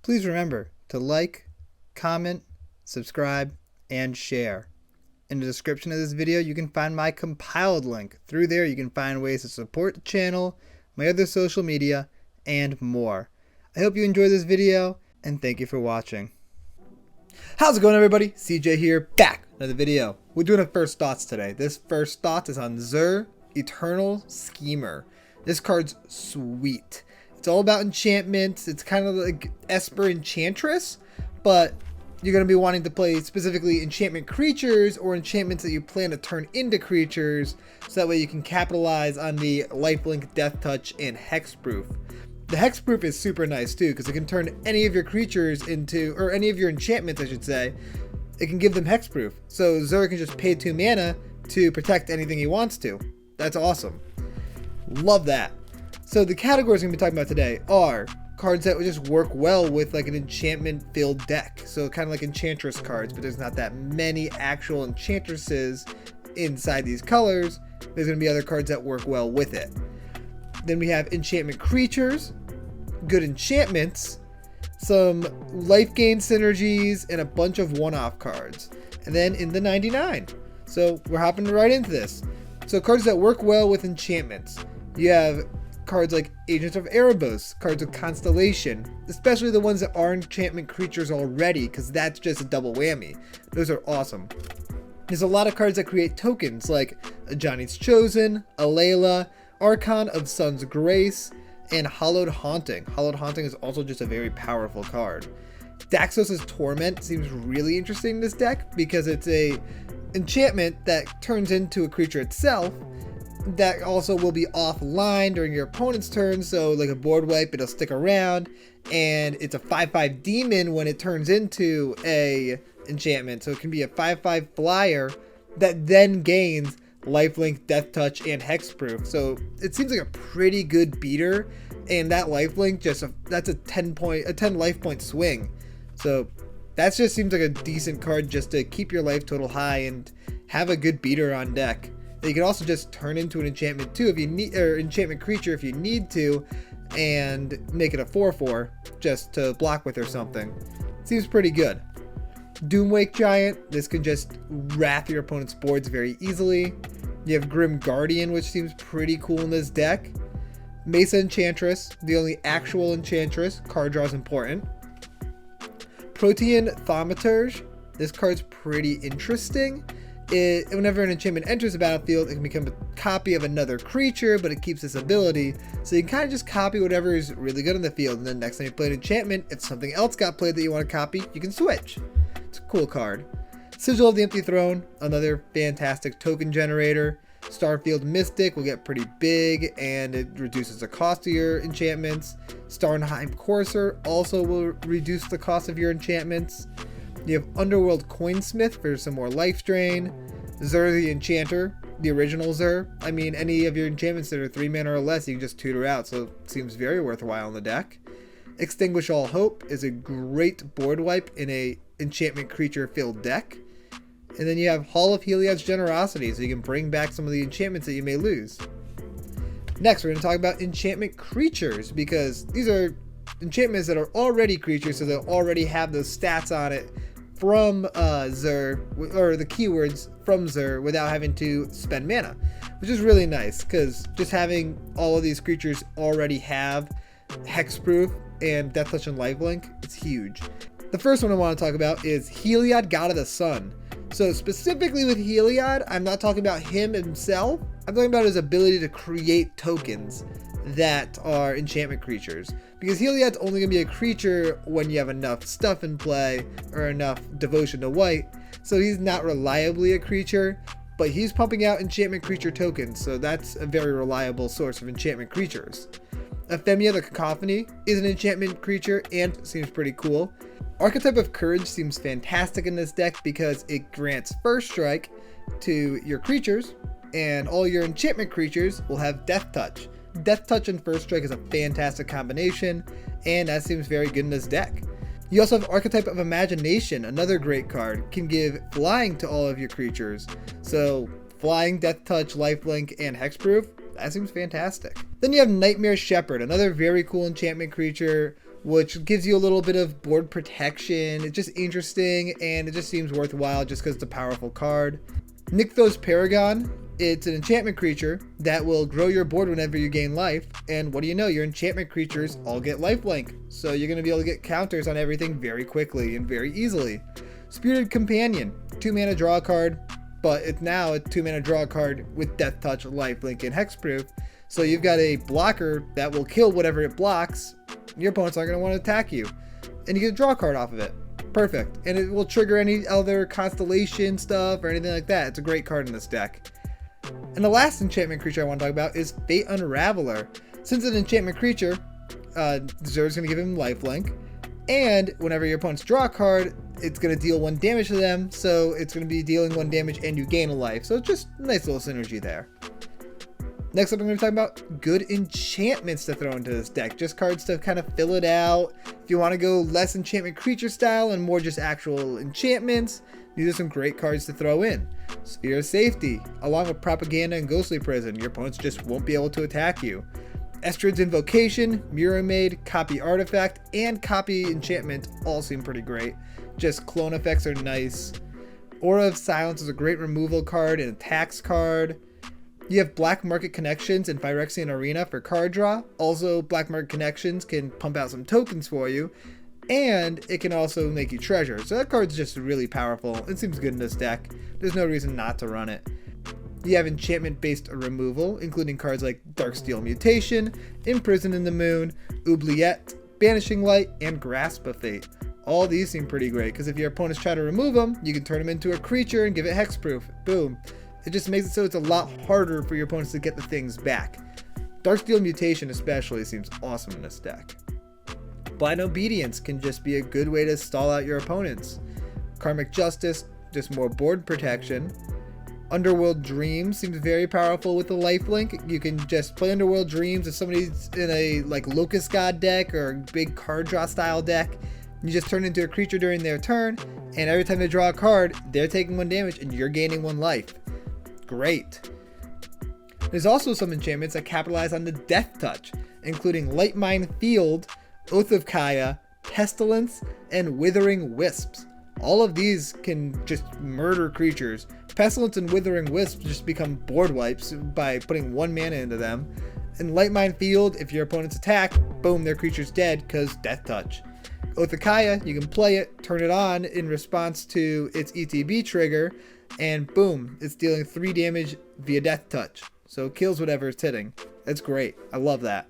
Please remember to like, comment, subscribe, and share. In the description of this video, you can find my compiled link. Through there, you can find ways to support the channel, my other social media, and more. I hope you enjoyed this video, and thank you for watching. How's it going, everybody? CJ here, back with another video. We're doing a first thoughts today. This first thought is on Zur, Eternal Schemer. This card's sweet. It's all about enchantments. It's kind of like Esper Enchantress, but you're going to be wanting to play specifically Enchantment Creatures or enchantments that you plan to turn into creatures, so that way you can capitalize on the lifelink, death touch, and hexproof. The hexproof is super nice too, because it can turn any of your creatures into, or any of your enchantments I should say, it can give them hexproof. So Zur can just pay 2 mana to protect anything he wants to. That's awesome. Love that. So the categories we're going to be talking about today are cards that would just work well with like an enchantment filled deck. So kind of like Enchantress cards, but there's not that many actual Enchantresses inside these colors. There's going to be other cards that work well with it. Then we have Enchantment Creatures, good enchantments, some life gain synergies, and a bunch of one-off cards. And then in the 99. So we're hopping right into this. So cards that work well with enchantments. You have cards like Agents of Erebos, cards with Constellation, especially the ones that are enchantment creatures already, because that's just a double whammy. Those are awesome. There's a lot of cards that create tokens like a Johnny's Chosen, a Layla, Archon of Sun's Grace, and Hallowed Haunting. Hallowed Haunting is also just a very powerful card. Daxos' Torment seems really interesting in this deck because it's a enchantment that turns into a creature itself that also will be offline during your opponent's turn, so like a board wipe, it'll stick around, and it's a 5/5 demon when it turns into a enchantment, so it can be a 5/5 flyer that then gains lifelink, death touch, and hexproof. So it seems like a pretty good beater, and that lifelink that's a 10 life point swing. So that just seems like a decent card just to keep your life total high and have a good beater on deck. You can also just turn into an enchantment too if you need, or enchantment creature if you need to, and make it a 4/4 just to block with or something. Seems pretty good. Doomwake Giant, this can just wrath your opponent's boards very easily. You have Grim Guardian, which seems pretty cool in this deck. Mesa Enchantress, the only actual Enchantress, card draw is important. Protean Thaumaturge, this card's pretty interesting. Whenever an enchantment enters the battlefield, it can become a copy of another creature, but it keeps this ability, so you can kind of just copy whatever is really good on the field, and then next time you play an enchantment, if something else got played that you want to copy, you can switch. It's a cool card. Sigil of the Empty Throne, another fantastic token generator. Starfield Mystic will get pretty big, and it reduces the cost of your enchantments. Starnheim Courser also will reduce the cost of your enchantments. You have Underworld Coinsmith for some more life drain. Zur the Enchanter, the original Zur. I mean, any of your enchantments that are 3 mana or less, you can just tutor out, so it seems very worthwhile in the deck. Extinguish All Hope is a great board wipe in a enchantment creature filled deck. And then you have Hall of Heliod's Generosity, so you can bring back some of the enchantments that you may lose. Next, we're going to talk about Enchantment Creatures, because these are enchantments that are already creatures, so they'll already have those stats on it from Zur, or the keywords from Zur, without having to spend mana, which is really nice, because just having all of these creatures already have hexproof and death touch and lifelink, it's huge. The first one I want to talk about is Heliod, God of the Sun. So specifically with Heliod, I'm not talking about him himself, I'm talking about his ability to create tokens that are enchantment creatures, because Heliod's only going to be a creature when you have enough stuff in play or enough devotion to white, so he's not reliably a creature, but he's pumping out enchantment creature tokens, so that's a very reliable source of enchantment creatures. Ephemia the Cacophony is an enchantment creature and seems pretty cool. Archetype of Courage seems fantastic in this deck because it grants first strike to your creatures, and all your enchantment creatures will have death touch. Death touch and first strike is a fantastic combination, and that seems very good in this deck. You also have Archetype of Imagination, another great card. Can give flying to all of your creatures. So flying, death touch, lifelink, and hexproof, that seems fantastic. Then you have Nightmare Shepherd, another very cool enchantment creature which gives you a little bit of board protection. It's just interesting, and it just seems worthwhile just because it's a powerful card. Nykthos Paragon. It's an enchantment creature that will grow your board whenever you gain life, and what do you know, your enchantment creatures all get lifelink, so you're going to be able to get counters on everything very quickly and very easily. Spirited Companion, 2 mana draw card, but it's now a 2 mana draw card with Death Touch, lifelink, and hexproof, so you've got a blocker that will kill whatever it blocks. Your opponent's not going to want to attack you, and you get a draw card off of it. Perfect, and it will trigger any other constellation stuff or anything like that. It's a great card in this deck. And the last enchantment creature I want to talk about is Fate Unraveler. Since it's an enchantment creature, Zer's going to give him lifelink, and whenever your opponents draw a card, it's going to deal 1 damage to them, so it's going to be dealing 1 damage and you gain a life, so just a nice little synergy there. Next up, I'm going to talk about good enchantments to throw into this deck, just cards to kind of fill it out. If you want to go less enchantment creature style and more just actual enchantments, these are some great cards to throw in. Sphere of Safety, along with Propaganda and Ghostly Prison, your opponents just won't be able to attack you. Estrid's Invocation, Mirror Maid, Copy Artifact, and Copy Enchantment all seem pretty great. Just clone effects are nice. Aura of Silence is a great removal card and a tax card. You have Black Market Connections and Phyrexian Arena for card draw. Also, Black Market Connections can pump out some tokens for you, and it can also make you treasure. So that card's just really powerful. It seems good in this deck. There's no reason not to run it. You have enchantment-based removal, including cards like Darksteel Mutation, Imprison in the Moon, Oubliette, Banishing Light, and Grasp of Fate. All these seem pretty great, because if your opponents try to remove them, you can turn them into a creature and give it hexproof. Boom. It just makes it so it's a lot harder for your opponents to get the things back. Darksteel Mutation especially seems awesome in this deck. Blind Obedience can just be a good way to stall out your opponents. Karmic Justice, just more board protection. Underworld Dreams seems very powerful with the lifelink. You can just play Underworld Dreams if somebody's in a like Locust God deck or a big card draw style deck. You just turn into a creature during their turn, and every time they draw a card, they're taking 1 damage and you're gaining 1 life. Great. There's also some enchantments that capitalize on the Death Touch, including Lightmine Field, Oath of Kaya, Pestilence, and Withering Wisps. All of these can just murder creatures. Pestilence and Withering Wisps just become board wipes by putting 1 mana into them. And Lightmine Field, if your opponents attack, boom, their creature's dead because Death Touch. Oath of Kaya, you can play it, turn it on in response to its ETB trigger, and boom, it's dealing 3 damage via Death Touch. So it kills whatever it's hitting. That's great. I love that.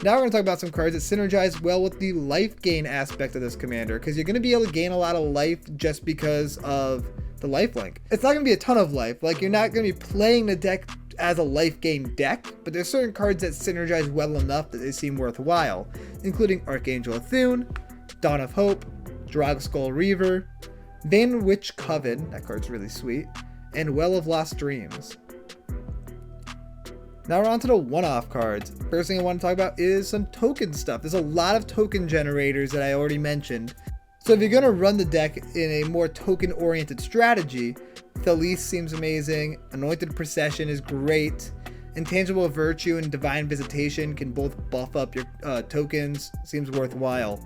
Now we're going to talk about some cards that synergize well with the life gain aspect of this commander, because you're going to be able to gain a lot of life just because of the lifelink. It's not going to be a ton of life. Like, you're not going to be playing the deck as a life gain deck, but there's certain cards that synergize well enough that they seem worthwhile, including Archangel Athune, Dawn of Hope, Drogskull Reaver, Bane Witch Coven, that card's really sweet, and Well of Lost Dreams. Now we're on to the one-off cards. First thing I want to talk about is some token stuff. There's a lot of token generators that I already mentioned. So if you're going to run the deck in a more token-oriented strategy, Thalys seems amazing, Anointed Procession is great, Intangible Virtue and Divine Visitation can both buff up your tokens, seems worthwhile.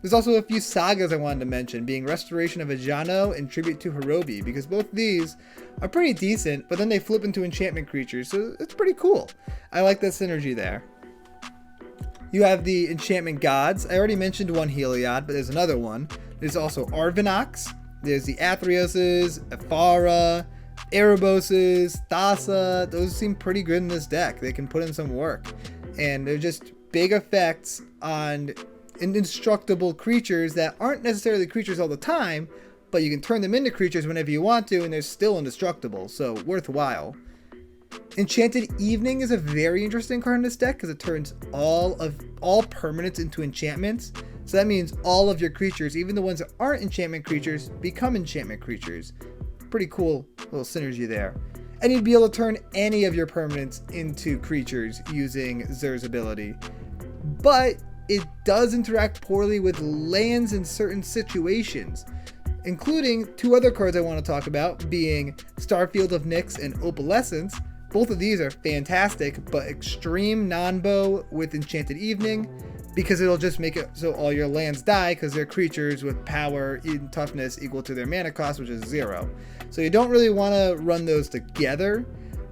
There's also a few sagas I wanted to mention, being Restoration of Ajano and Tribute to Hirobi, because both these are pretty decent, but then they flip into enchantment creatures, so it's pretty cool. I like that synergy there. You have the enchantment gods. I already mentioned one Heliod, but there's another one. There's also Arvinox. There's the Athreoses, Ephara, Ereboses, Thassa. Those seem pretty good in this deck. They can put in some work. And they're just big effects on indestructible creatures that aren't necessarily creatures all the time, but you can turn them into creatures whenever you want to, and they're still indestructible, so worthwhile. Enchanted Evening is a very interesting card in this deck because it turns all permanents into enchantments. So that means all of your creatures, even the ones that aren't enchantment creatures, become enchantment creatures. Pretty cool little synergy there. And you'd be able to turn any of your permanents into creatures using Zer's ability. But it does interact poorly with lands in certain situations, including 2 other cards I want to talk about, being Starfield of Nyx and Opalescence, Both of these are fantastic, but extreme non-bow with Enchanted Evening, because it'll just make it so all your lands die because they're creatures with power and toughness equal to their mana cost, which is 0. So you don't really want to run those together,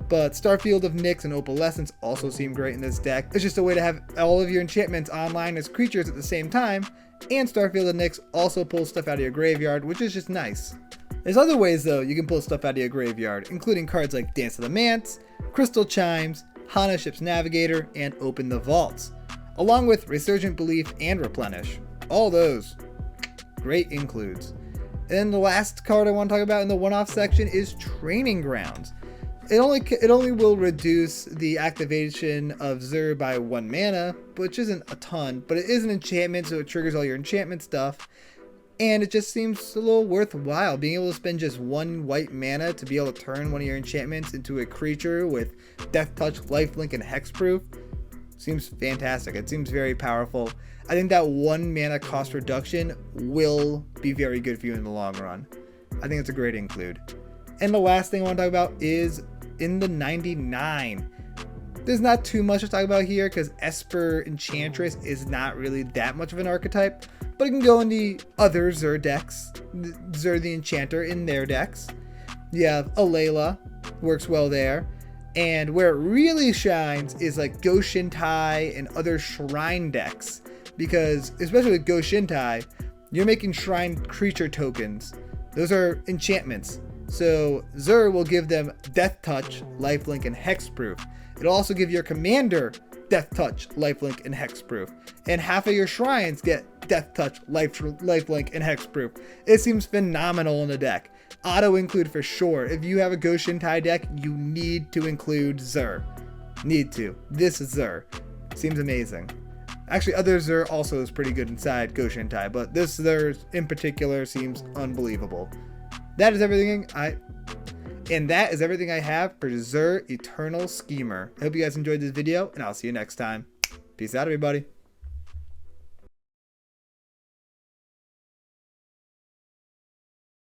but Starfield of Nyx and Opalescence also seem great in this deck. It's just a way to have all of your enchantments online as creatures at the same time, and Starfield of Nyx also pulls stuff out of your graveyard, which is just nice. There's other ways though you can pull stuff out of your graveyard, including cards like Dance of the Manse, Crystal Chimes, Hana Ship's Navigator, and Open the Vaults, along with Resurgent Belief and Replenish. All those great includes. And the last card I want to talk about in the one-off section is Training Grounds. It only will reduce the activation of Zur by 1 mana, which isn't a ton, but it is an enchantment, so it triggers all your enchantment stuff. And it just seems a little worthwhile. Being able to spend just 1 white mana to be able to turn one of your enchantments into a creature with Death Touch, Lifelink, and Hexproof seems fantastic. It seems very powerful. I think that 1 mana cost reduction will be very good for you in the long run. I think it's a great include. And the last thing I want to talk about is in the 99. There's not too much to talk about here because Esper Enchantress is not really that much of an archetype, but it can go in the other Zur decks, Zur the Enchanter in their decks. You have Alayla, works well there. And where it really shines is like Go Shintai and other shrine decks, because especially with Go Shintai, you're making shrine creature tokens. Those are enchantments. So Zur will give them Death Touch, Lifelink, and Hexproof. It'll also give your commander Death Touch, Lifelink, and Hexproof. And half of your shrines get Death Touch, Lifelink, and Hexproof. It seems phenomenal in the deck. Auto include for sure. If you have a Go Shintai deck, you need to include Zur. Need to. This is Zur. Seems amazing. Actually, other Zur also is pretty good inside Go Shintai, but this Zur in particular seems unbelievable. That is everything I have for Zur Eternal Schemer. I hope you guys enjoyed this video, and I'll see you next time. Peace out, everybody.